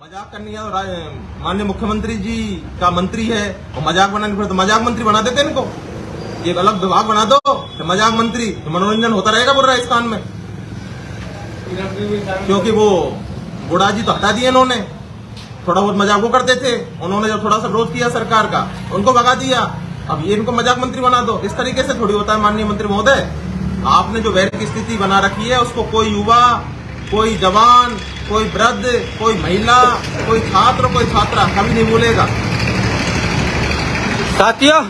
मजाक करनी है तो माननीय मुख्यमंत्री जी का मंत्री है और मजाक बनाने पर तो मजाक मंत्री बना देते इनको। एक अलग विभाग बना दो तो मजाक मंत्री, तो मनोरंजन होता रहेगा पूरे राजस्थान में। क्योंकि वो गुड़ा जी तो हटा दिए इन्होंने, थोड़ा बहुत मजाक वो करते थे, उन्होंने जब थोड़ा सा विरोध किया सरकार का उनको भगा दिया। अब ये इनको मजाक मंत्री बना दो, इस तरीके से थोड़ी होता है। माननीय मंत्री महोदय, आपने जो वैर की स्थिति बना रखी है उसको कोई युवा, कोई जवान, कोई वृद्ध, कोई महिला, कोई छात्र, कोई छात्रा कभी नहीं भूलेगा। साथियों,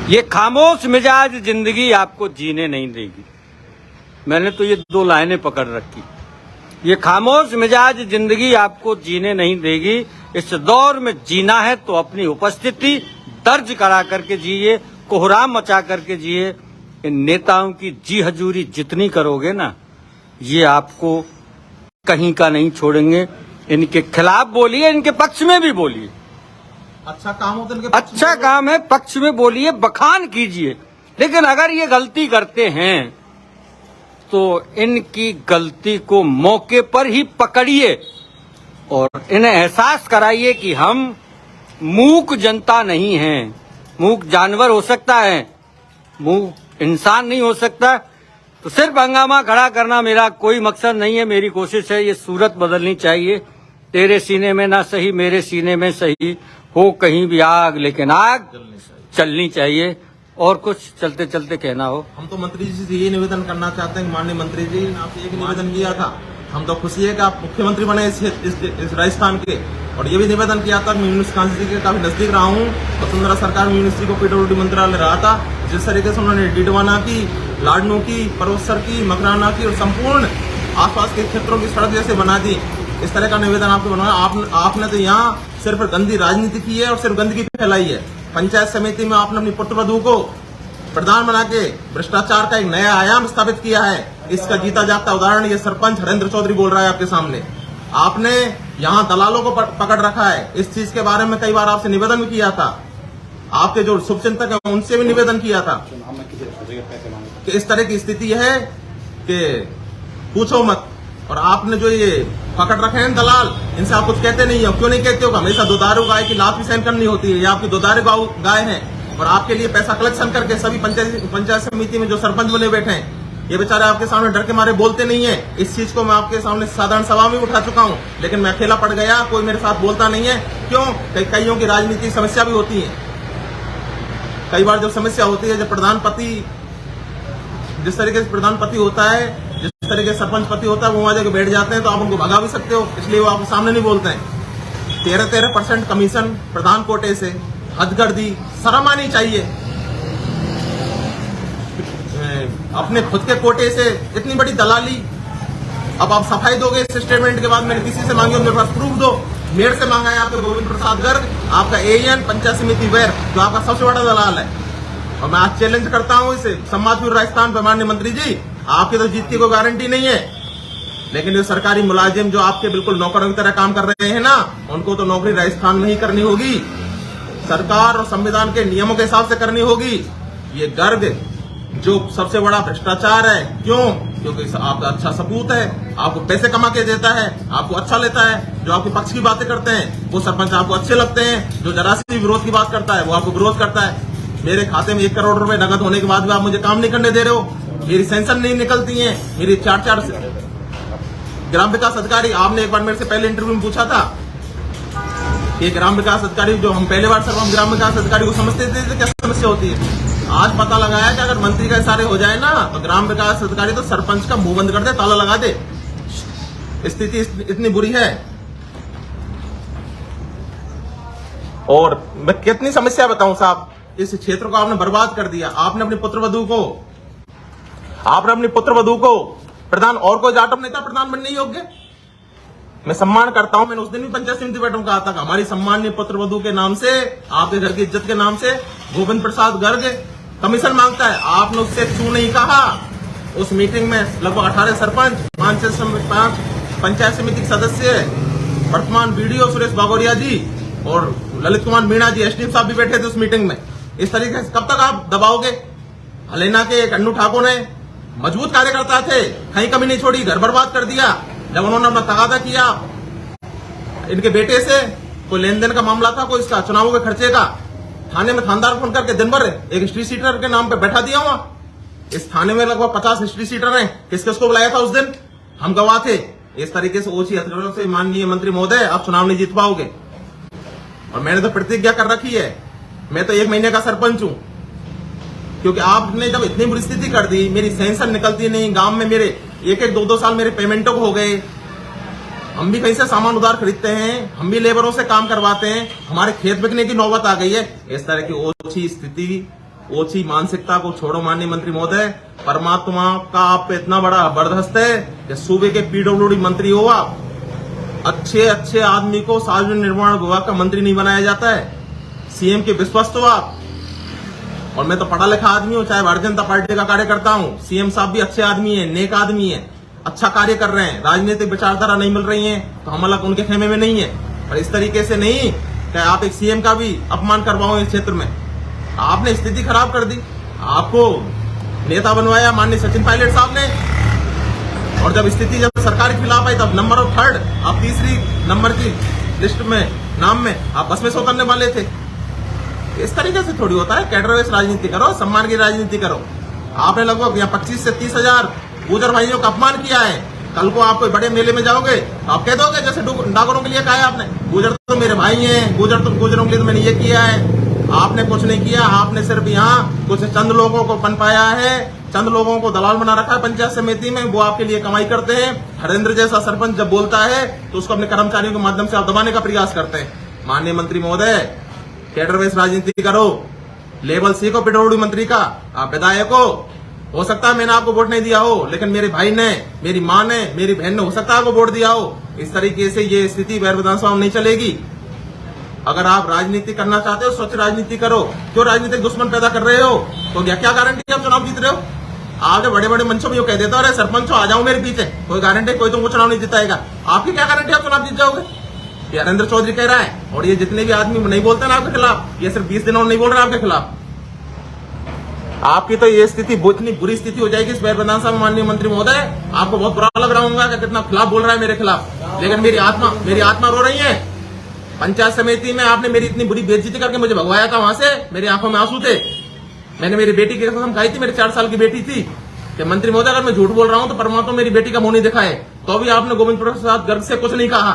ये खामोश मिजाज जिंदगी आपको जीने नहीं देगी। मैंने तो ये दो लाइनें पकड़ रखी। ये खामोश मिजाज जिंदगी आपको जीने नहीं देगी। इस दौर में जीना है तो अपनी उपस्थिति दर्ज करा करके जिए, कोहराम मचा करके जिए। इन नेताओं की जी हजूरी जितनी करोगे ना, ये आपको कहीं का नहीं छोड़ेंगे। इनके खिलाफ बोलिए, इनके पक्ष में भी बोलिए। अच्छा काम हो तो इनके अच्छा काम है, पक्ष में बोलिए, बखान कीजिए। लेकिन अगर ये गलती करते हैं तो इनकी गलती को मौके पर ही पकड़िए और इन्हें एहसास कराइए कि हम मूक जनता नहीं हैं। मूक जानवर हो सकता है, मूक इंसान नहीं हो सकता। तो सिर्फ हंगामा खड़ा करना मेरा कोई मकसद नहीं है। मेरी कोशिश है ये सूरत बदलनी चाहिए। तेरे सीने में ना सही, मेरे सीने में सही हो कहीं भी आग, लेकिन आग चलनी चाहिए। और कुछ चलते चलते कहना हो? हम तो मंत्री जी से ये निवेदन करना चाहते हैं, माननीय मंत्री जी ने आपसे एक निवेदन किया था। हम तो खुशी है कि आप मुख्यमंत्री बने इस राजस्थान के, और ये भी निवेदन किया था। मैं यूनिवर्सिटी काउंसिल के काफी नजदीक रहा हूँ। वसुंधरा सरकार में यूनिवर्सिटी को पीडब्ल्यूडी मंत्रालय रहा था। जिस तरीके से उन्होंने डीडवाना की, लाडनू की, परवसर की, मकराना की और संपूर्ण आसपास के क्षेत्रों की सड़क जैसे बना दी, इस तरह का निवेदन आपको बनाया। आपने तो यहाँ सिर्फ गंदी राजनीति की है और सिर्फ गंदगी फैलाई है। पंचायत समिति में आपने अपनी पुत्रवधू को प्रधान बना के भ्रष्टाचार का एक नया आयाम स्थापित किया है। इसका जीता जागता उदाहरण ये सरपंच हरेंद्र चौधरी बोल रहा है आपके सामने। आपने यहाँ दलालों को पकड़ रखा है। इस चीज के बारे में कई बार आपसे निवेदन भी किया था। आपके जो शुभचिंतक है उनसे भी निवेदन किया था कि इस तरह की स्थिति है कि पूछो मत। और आपने जो ये पकड़ रखे हैं दलाल, इनसे आप कुछ कहते नहीं हो। क्यों नहीं कहते हो? हमेशा दुधारू गाय की लात भी सहन करनी होती है। ये आपकी दुधारू गाय है और आपके लिए पैसा कलेक्शन करके सभी पंचायत समिति में जो सरपंच बने बैठे हैं, ये बेचारे आपके सामने डर के मारे बोलते नहीं है। इस चीज को मैं आपके सामने साधारण सभा में उठा चुका हूँ, लेकिन मैं अकेला पड़ गया, कोई मेरे साथ बोलता नहीं है। क्यों? कईयों की राजनीतिक समस्या भी होती है। कई बार जो समस्या होती है, जब प्रधानपति, जिस तरीके से प्रधानपति होता है, जिस तरीके से सरपंच पति होता है, वो वहां जाके बैठ जाते हैं तो आप उनको भगा भी सकते हो, इसलिए वो आपके सामने नहीं बोलते हैं। 13% कमीशन प्रधान कोटे से, हदगर्दी, शर्म आनी चाहिए। अपने खुद के कोटे से इतनी बड़ी दलाली। अब आप सफाई दोगे इस स्टेटमेंट के बाद? मैंने किसी से मांगी, मेरे पास प्रूफ दो। मेयर से मांगा है आपके गोविंद प्रसाद गर्ग, आपका एएन पंचायत समिति वैर, जो आपका सबसे बड़ा दलाल है। और मैं आज चैलेंज करता हूं इसे सम्मानपूर्ण राजस्थान पर, माननीय मंत्री जी, आपकी तो जीत की कोई गारंटी नहीं है, लेकिन जो सरकारी मुलाजिम जो आपके बिल्कुल नौकरों की तरह काम कर रहे हैं ना, उनको तो नौकरी राजस्थान में ही करनी होगी। सरकार और संविधान के नियमों के हिसाब से करनी होगी। ये गर्ग जो सबसे बड़ा भ्रष्टाचार है, क्यों? क्योंकि आपका अच्छा सपूत है, आपको पैसे कमा के देता है, आपको अच्छा लेता है। जो आपके पक्ष की बातें करते हैं वो सरपंच आपको अच्छे लगते हैं। जो जरा सी विरोध की बात करता है वो आपको विरोध करता है। मेरे खाते में 1 करोड़ रुपए नकद होने के बाद भी आप मुझे काम नहीं करने दे रहे हो। मेरी सेंशन नहीं निकलती है। मेरी 4 ग्राम विकास अधिकारी, आपने एक बार मेरे से पहले इंटरव्यू में पूछा था कि ग्राम विकास अधिकारी, जो हम पहले बार हम ग्राम विकास अधिकारी को समझते थे तो क्या समस्या होती है। आज पता लगा है कि अगर मंत्री का इशारे हो जाए ना तो ग्राम विकास अधिकारी तो सरपंच का मुंह बंद कर दे, ताला लगा दे। स्थिति इतनी बुरी है। और मैं कितनी समस्या बताऊं साहब, इस क्षेत्र को आपने बर्बाद कर दिया। आपने अपनी पुत्रवधू को प्रधान, और कोई जाटव नेता प्रधान बनने योग्य? मैं सम्मान करता हूं। मैंने उस दिन भी पंचायत समिति बैठक में कहा था कि हमारी सम्माननीय पुत्रवधू के नाम से, आपके घर की इज्जत के नाम से गोविंद प्रसाद गर्ग कमीशन मांगता है। आपने उससे क्यों नहीं कहा? उस मीटिंग में लगभग 18 सरपंच, 5 पंचायत समिति के सदस्य, वर्तमान बीडीओ सुरेश बागोरिया जी और ललित कुमार मीणा जी, एसडीएम साहब भी बैठे थे उस मीटिंग में। इस तरीके से कब तक आप दबाओगे? हलेना के कन्नू ठाकुर ने मजबूत कार्यकर्ता थे, कहीं कमी नहीं छोड़ी, घर बर्बाद कर दिया। जब उन्होंने अपना तगादा किया इनके बेटे से कोई लेन देन का मामला था, कोई इसका चुनावों के खर्चे का। थाने में थानेदार फोन करके दिन भर एक हिस्ट्री सीटर के नाम पे बैठा दिया हुआ। इस थाने में लगभग 50 हिस्ट्री सीटर हैं। किसको बुलाया था उस दिन? हम गवाह थे। इस तरीके से ओछी हथकड़ों से माननीय मंत्री महोदय आप चुनाव नहीं जीत पाओगे। और मैंने तो प्रतिज्ञा कर रखी है, मैं तो 1 महीने का सरपंच हूं, क्योंकि आपने जब इतनी बुरी स्थिति कर दी, मेरी सेंसन निकलती नहीं, गांव में मेरे 1-2 साल मेरे पेमेंटों को हो गए। हम भी कहीं से सामान उधार खरीदते हैं, हम भी लेबरों से काम करवाते हैं, हमारे खेत बिकने की नौबत आ गई है। इस तरह की ओछी स्थिति, ओछी मानसिकता को छोड़ो माननीय मंत्री महोदय। परमात्मा का आप पे इतना बड़ा बर्दस्त है कि सूबे के पीडब्ल्यूडी मंत्री हो आप। अच्छे आदमी को सार्वजनिक निर्माण विभाग का मंत्री नहीं बनाया जाता है। सीएम के विश्वस्त हो आप। और मैं तो पढ़ा लिखा आदमी हूं, चाहे भारतीय जनता पार्टी का कार्यकर्ता हूं। सीएम साहब भी अच्छे आदमी है, नेक आदमी है, अच्छा कार्य कर रहे हैं। राजनीतिक विचारधारा नहीं मिल रही है तो हम अलग उनके खेमे में नहीं है, पर इस तरीके से नहीं कि आप एक सीएम का भी अपमान करवाओ इस क्षेत्र में। आपने स्थिति खराब कर दी। आपको नेता बनवाया माननीय सचिन पायलट साहब ने, और जब स्थिति जब सरकार के खिलाफ आई तब नंबर ऑफ 3rd आप 3री नंबर की लिस्ट में नाम में आप बस में से उतरने वाले थे। इस तरीके से थोड़ी होता है। कैडर बेस राजनीति करो, सम्मान की राजनीति करो। आपने लगभग यहाँ 25 से 30 हजार गुजर भाइयों का अपमान किया है। कल को आप कोई बड़े मेले में जाओगे तो आप कह दोगे जैसे डागरों के लिए कहा है आपने, गुजर तो मेरे भाई हैं, गुजरों के लिए तो मैंने ये किया है। आपने कुछ नहीं किया। आपने सिर्फ यहाँ कुछ चंद लोगों को पनपाया है, चंद लोगों को दलाल बना रखा है पंचायत समिति में, वो आपके लिए कमाई करते हैं। हरेंद्र जैसा सरपंच जब बोलता है तो उसको अपने कर्मचारियों के माध्यम से आप दबाने का प्रयास करते हैं। माननीय मंत्री महोदय, कैडर बेस राजनीति करो, लेवल सीखो पीडब्ल्यूडी मंत्री का। आप विधायक हो सकता है मैंने आपको वोट नहीं दिया हो, लेकिन मेरे भाई ने, मेरी माँ ने, मेरी बहन ने हो सकता है आपको वोट दिया हो। इस तरीके से ये स्थिति बैर विधानसभा में नहीं चलेगी। अगर आप राजनीति करना चाहते हो, स्वच्छ राजनीति करो। क्यों राजनीतिक दुश्मन पैदा कर रहे हो? तो क्या गारंटी आप चुनाव जीत रहे हो? आप जो बड़े बड़े मंचों में कह देते हो अरे सरपंच हो आ जाओ मेरे पीछे, कोई गारंटी? कोई तुमको चुनाव नहीं जिताएगा। आपकी क्या गारंटी आप चुनाव जीत जाओगे? ये हरेंद्र चौधरी कह रहा है, और ये जितने भी आदमी नहीं बोलते ना आपके खिलाफ, ये सिर्फ 20 दिनों नहीं बोल रहे आपके खिलाफ। आपकी तो ये स्थिति, इतनी बुरी स्थिति हो जाएगी इस बैर विधानसभा में माननीय मंत्री महोदय, आपको बहुत बुरा लग रहा होगा कि कितना खिलाफ बोल रहा है मेरे खिलाफ। लेकिन मेरी आत्मा रो रही है। पंचायत समिति में आपने मेरी इतनी बुरी बेइज्जती करके मुझे भगवाया था वहां से, मेरी आंखों में आंसू थे। मैंने मेरी बेटी की कसम खाई थी, मेरी 4 साल की बेटी थी, कि मंत्री महोदय अगर मैं झूठ बोल रहा हूं तो परमात्मा मेरी बेटी का मुंह नहीं दिखाए। तो भी आपने गोविंद प्रसाद गर्ग से कुछ नहीं कहा।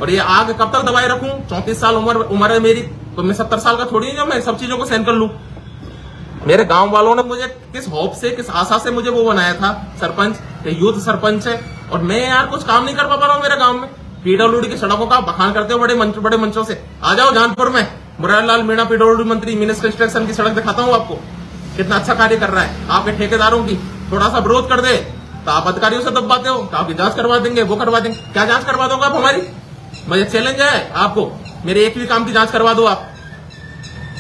और ये आग कब तक दबाए रखूं? 34 साल उम्र है मेरी, तो मैं 70 साल का थोड़ी हूं जो मैं सब चीजों को सहन कर लूं। मेरे गांव वालों ने मुझे किस होप से, किस आशा से मुझे वो बनाया था सरपंच, यूथ सरपंच है, और मैं यार कुछ काम नहीं कर पा रहा हूं मेरे गांव में। पीडब्ल्यूडी की सड़कों का बखान करते हो बड़े मंचों से। आ जाओ जानपुर में, मुरारलाल मीणा पीडब्ल्यूडी मंत्री, मिनिस्टर कंस्ट्रक्शन की सड़क दिखाता हूं आपको, कितना अच्छा कार्य कर रहा है। आपके ठेकेदारों की थोड़ा सा विरोध कर दे तो आप अधिकारियों से दबाते हो, तो आपकी जांच करवा देंगे, वो करवा देंगे। क्या जांच करवा दोगे आप हमारी? मुझे चैलेंज है आपको, मेरे एक भी काम की जांच करवा दो आप।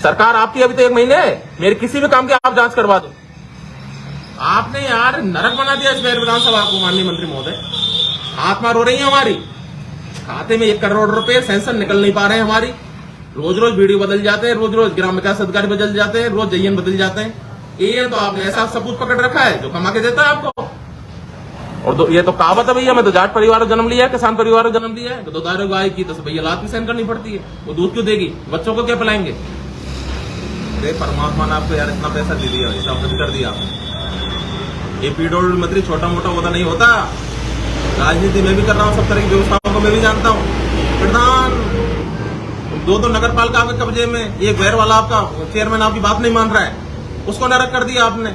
सरकार आपकी अभी तो 1 महीने है, मेरे किसी भी काम की आप जांच करवा दो। आपने यार नरक बना दिया इस बैर विधानसभा को माननीय मंत्री महोदय। आत्मा रो रही है हमारी। खाते में 1 करोड़ रुपए सेंसन निकल नहीं पा रहे हैं हमारी। रोज रोज वीडियो बदल जाते हैं, रोज रोज ग्राम विकास अधिकारी बदल जाते हैं, रोज जयन बदल जाते हैं। ये तो आपने ऐसा सबूत पकड़ रखा है जो कमा के देता है आपको। और ये तो कहावत है भैया, मैं तो जाट परिवार में जन्म लिया है, किसान परिवार में जन्म लिया है, तो 2 दारू गाय की तो भैया लात भी सहन करनी पड़ती है। वो दूध क्यों देगी? बच्चों को क्या पिलाएंगे? अरे परमात्मा ने आपको यार इतना पैसा दे दिया, ऐसा कर दिया। ये पीडब्ल्यूडी मंत्री छोटा मोटा होता नहीं होता। राजनीति में भी कर रहा हूँ, सब तरह की व्यवस्थाओं को मैं भी जानता हूँ। प्रधान 2 नगर पालिका के कब्जे में, एक बैर वाला आपका चेयरमैन आपकी बात नहीं मान रहा है, उसको नरक कर दिया आपने।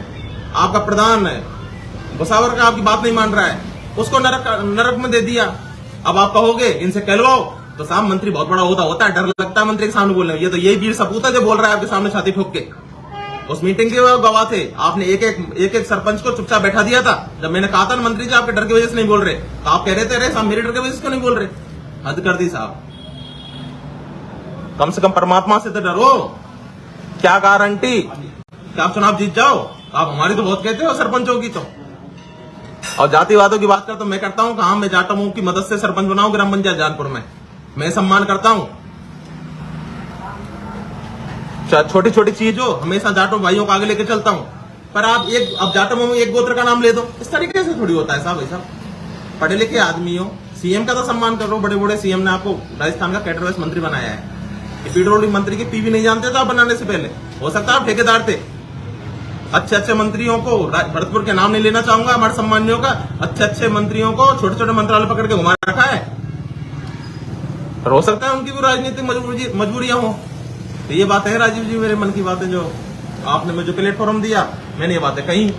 आपका प्रधान है भुसावर का आपकी बात नहीं मान रहा है, उसको नरक में दे दिया। अब आप कहोगे इनसे कहलवाओ, तो साहब मंत्री बहुत बड़ा होता है, डर लगता है मंत्री के सामने बोलने। ये तो यही वीर सपूत है जो बोल रहा है आपके सामने छाती ठोक के। उस मीटिंग के गवाह थे। आपने एक सरपंच को चुपचाप बैठा दिया था। जब मैंने कहा था मंत्री जी आपके डर की वजह से नहीं बोल रहे, तो आप कह रहे थे अरे साहब मेरे डर की वजह से क्यों नहीं बोल रहे? हद कर दी साहब। कम से कम परमात्मा से तो डरो। क्या गारंटी कि आप चुनाव जीत जाओ? आप हमारी तो बहुत कहते हो सरपंचों की तो। और जातिवादों की बात कर तो मैं करता हूँ, कहा मैं जाटों की मदद से सरपंच बनाऊं ग्राम पंचायत जानपुर में, मैं सम्मान करता हूँ। छोटी छोटी चीज हो हमेशा जाटों भाइयों को आगे लेके चलता हूँ। पर आप अब जाटों में एक गोत्र का नाम ले दो, इस तरीके से थोड़ी होता है साहब। ऐसा पढ़े लिखे आदमी हो, सीएम का तो सम्मान करो, बड़े बड़े सीएम ने आपको राजस्थान का कैडर मंत्री बनाया है। पेट्रोलियम मंत्री की पीवी नहीं जानते थे आप बनाने से पहले, हो सकता है आप ठेकेदार थे। अच्छे अच्छे मंत्रियों को, भरतपुर के नाम नहीं लेना चाहूंगा हमारे सम्मानियों का, अच्छे अच्छे मंत्रियों को छोटे छोटे मंत्रालय पकड़ के घुमा रखा है। पर हो सकता है उनकी भी राजनीतिक मजबूरियां हो। तो ये बात है राजीव जी, मेरे मन की बातें जो आपने मुझे प्लेटफॉर्म दिया, मैंने ये बातें कही।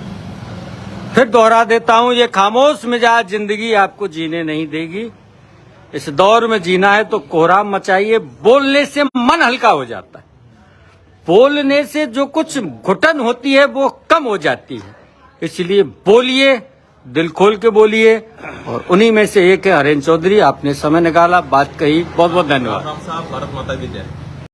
फिर दोहरा देता हूं, ये खामोश मिजाज जिंदगी आपको जीने नहीं देगी। इस दौर में जीना है तो कोहराम मचाइए। बोलने से मन हल्का हो जाता है, बोलने से जो कुछ घुटन होती है वो कम हो जाती है। इसलिए बोलिए, दिल खोल के बोलिए। और उन्हीं में से एक है हरेंद्र चौधरी। आपने समय निकाला, बात कही, बहुत बहुत धन्यवाद। राम साहब, भारत माता की जय।